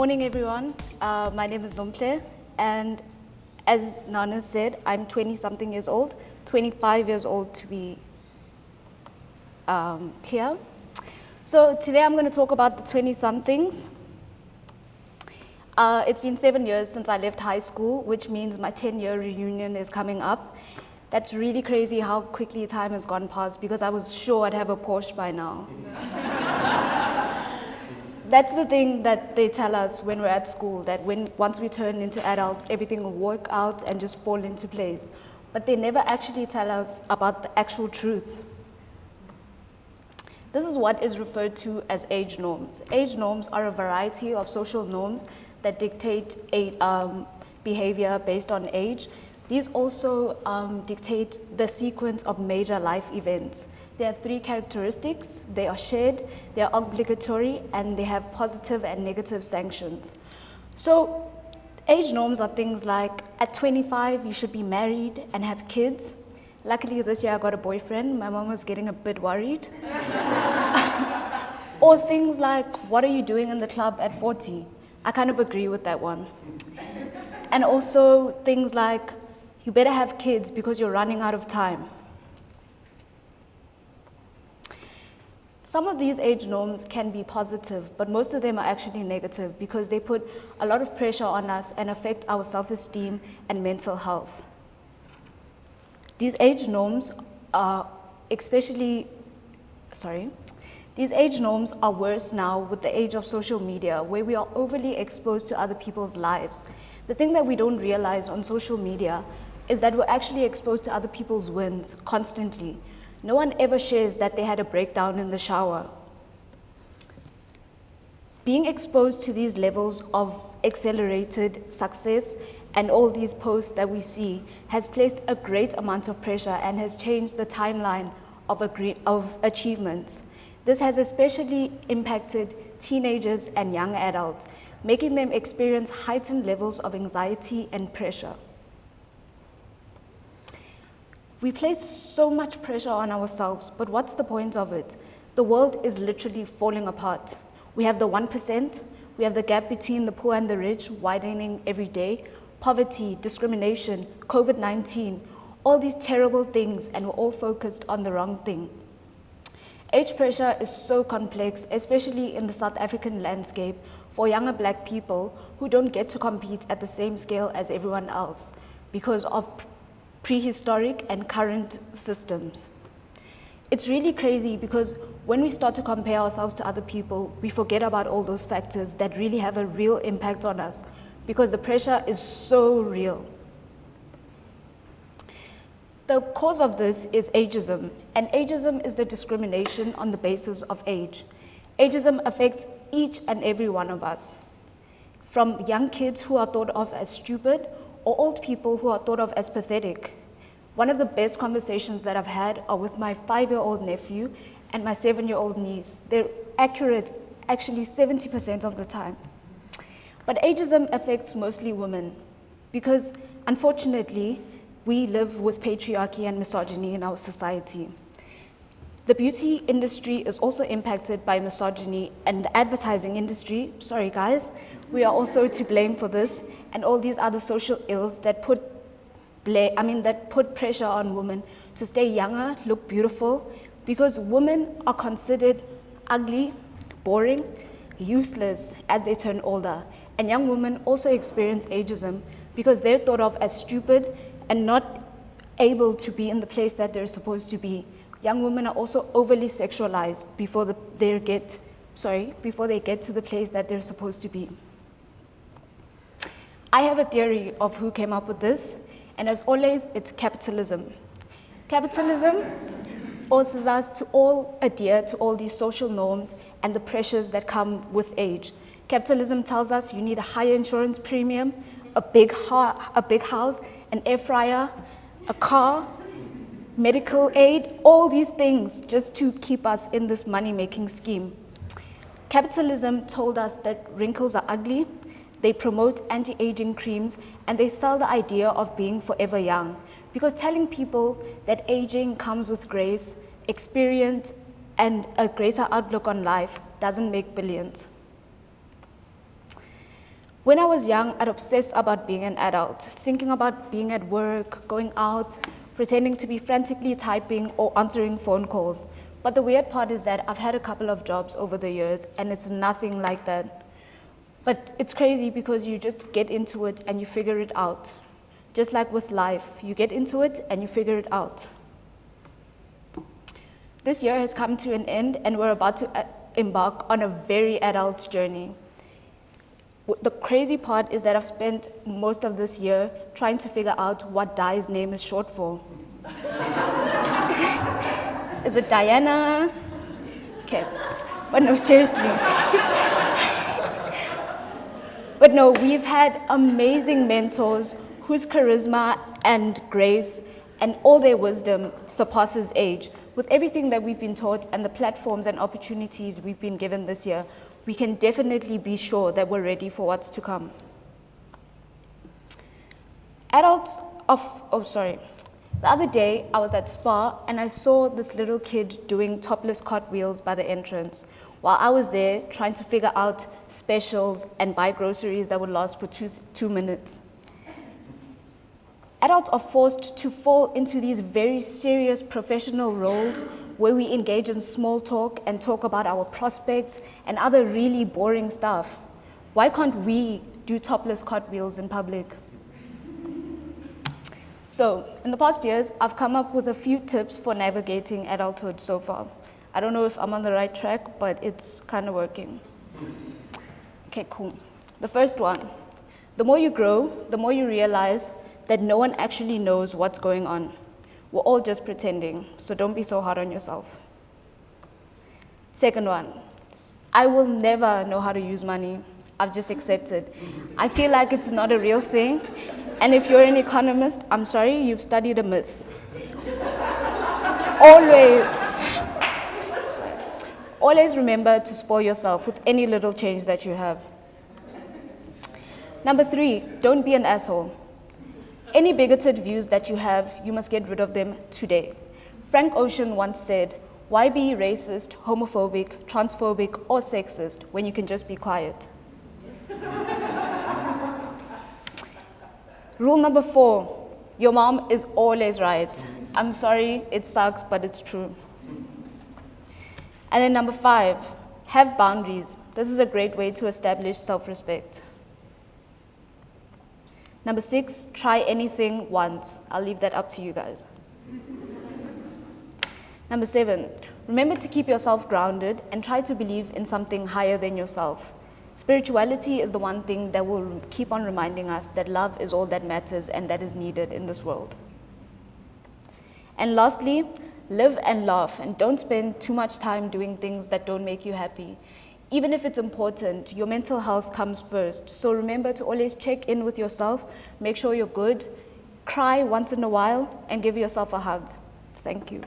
Morning, everyone. My name is Nomhle, and as Nana said, I'm 20-something years old, 25 years old to be clear. So today I'm going to talk about the 20-somethings. It's been 7 years since I left high school, which means my 10-year reunion is coming up. That's really crazy how quickly time has gone past, because I was sure I'd have a Porsche by now. That's the thing that they tell us when we're at school, that once we turn into adults, everything will work out and just fall into place. But they never actually tell us about the actual truth. This is what is referred to as age norms. Age norms are a variety of social norms that dictate behavior based on age. These also dictate the sequence of major life events. They have 3 characteristics. They are shared, they are obligatory, and they have positive and negative sanctions. So age norms are things like, at 25, you should be married and have kids. Luckily, this year I got a boyfriend. My mom was getting a bit worried. Or things like, what are you doing in the club at 40? I kind of agree with that one. And also things like, you better have kids because you're running out of time. Some of these age norms can be positive, but most of them are actually negative because they put a lot of pressure on us and affect our self-esteem and mental health. These age norms are worse now with the age of social media, where we are overly exposed to other people's lives. The thing that we don't realize on social media is that we're actually exposed to other people's wins constantly. No one ever shares that they had a breakdown in the shower. Being exposed to these levels of accelerated success and all these posts that we see has placed a great amount of pressure and has changed the timeline of achievements. This has especially impacted teenagers and young adults, making them experience heightened levels of anxiety and pressure. We place so much pressure on ourselves, but what's the point of it? The world is literally falling apart. We have the 1%, we have the gap between the poor and the rich widening every day, poverty, discrimination, COVID-19, all these terrible things, and we're all focused on the wrong thing. Age pressure is so complex, especially in the South African landscape, for younger Black people who don't get to compete at the same scale as everyone else because of prehistoric and current systems. It's really crazy because when we start to compare ourselves to other people, we forget about all those factors that really have a real impact on us because the pressure is so real. The cause of this is ageism, and ageism is the discrimination on the basis of age. Ageism affects each and every one of us, from young kids who are thought of as stupid or old people who are thought of as pathetic. One of the best conversations that I've had are with my 5-year-old nephew and my 7-year-old niece. They're accurate, actually 70% of the time. But ageism affects mostly women because, unfortunately, we live with patriarchy and misogyny in our society. The beauty industry is also impacted by misogyny, and the advertising industry, sorry guys, we are also to blame for this, and all these other social ills that put pressure on women to stay younger, look beautiful, because women are considered ugly, boring, useless as they turn older. And young women also experience ageism because they're thought of as stupid and not able to be in the place that they're supposed to be. Young women are also overly sexualized before they get to the place that they're supposed to be. I have a theory of who came up with this, and as always, it's capitalism. Capitalism forces us to all adhere to all these social norms and the pressures that come with age. Capitalism tells us you need a higher insurance premium, a big house, an air fryer, a car, medical aid, all these things just to keep us in this money-making scheme. Capitalism told us that wrinkles are ugly, they promote anti-aging creams, and they sell the idea of being forever young. Because telling people that aging comes with grace, experience, and a greater outlook on life doesn't make billions. When I was young, I'd obsess about being an adult, thinking about being at work, going out, pretending to be frantically typing or answering phone calls. But the weird part is that I've had a couple of jobs over the years, and it's nothing like that. But it's crazy because you just get into it and you figure it out. Just like with life, you get into it and you figure it out. This year has come to an end, and we're about to embark on a very adult journey. The crazy part is that I've spent most of this year trying to figure out what Di's name is short for. Is it Diana? Okay, but no, seriously. But no, we've had amazing mentors whose charisma and grace and all their wisdom surpasses age. With everything that we've been taught and the platforms and opportunities we've been given this year, we can definitely be sure that we're ready for what's to come. The other day, I was at Spa and I saw this little kid doing topless cartwheels by the entrance, while I was there trying to figure out specials and buy groceries that would last for 2 minutes. Adults are forced to fall into these very serious professional roles where we engage in small talk and talk about our prospects and other really boring stuff. Why can't we do topless cartwheels in public? So, in the past years, I've come up with a few tips for navigating adulthood so far. I don't know if I'm on the right track, but it's kind of working. Okay, cool. The first one, the more you grow, the more you realize that no one actually knows what's going on. We're all just pretending, so don't be so hard on yourself. Second one, I will never know how to use money. I've just accepted. I feel like it's not a real thing, and if you're an economist, I'm sorry, you've studied a myth. Always remember to spoil yourself with any little change that you have. Number 3, don't be an asshole. Any bigoted views that you have, you must get rid of them today. Frank Ocean once said, "Why be racist, homophobic, transphobic, or sexist when you can just be quiet?" Rule number 4, your mom is always right. I'm sorry, it sucks, but it's true. And then number 5, have boundaries. This is a great way to establish self-respect. Number 6, try anything once. I'll leave that up to you guys. Number 7, remember to keep yourself grounded and try to believe in something higher than yourself. Spirituality is the one thing that will keep on reminding us that love is all that matters and that is needed in this world. And lastly, live and laugh, and don't spend too much time doing things that don't make you happy. Even if it's important, your mental health comes first. So remember to always check in with yourself, make sure you're good, cry once in a while, and give yourself a hug. Thank you.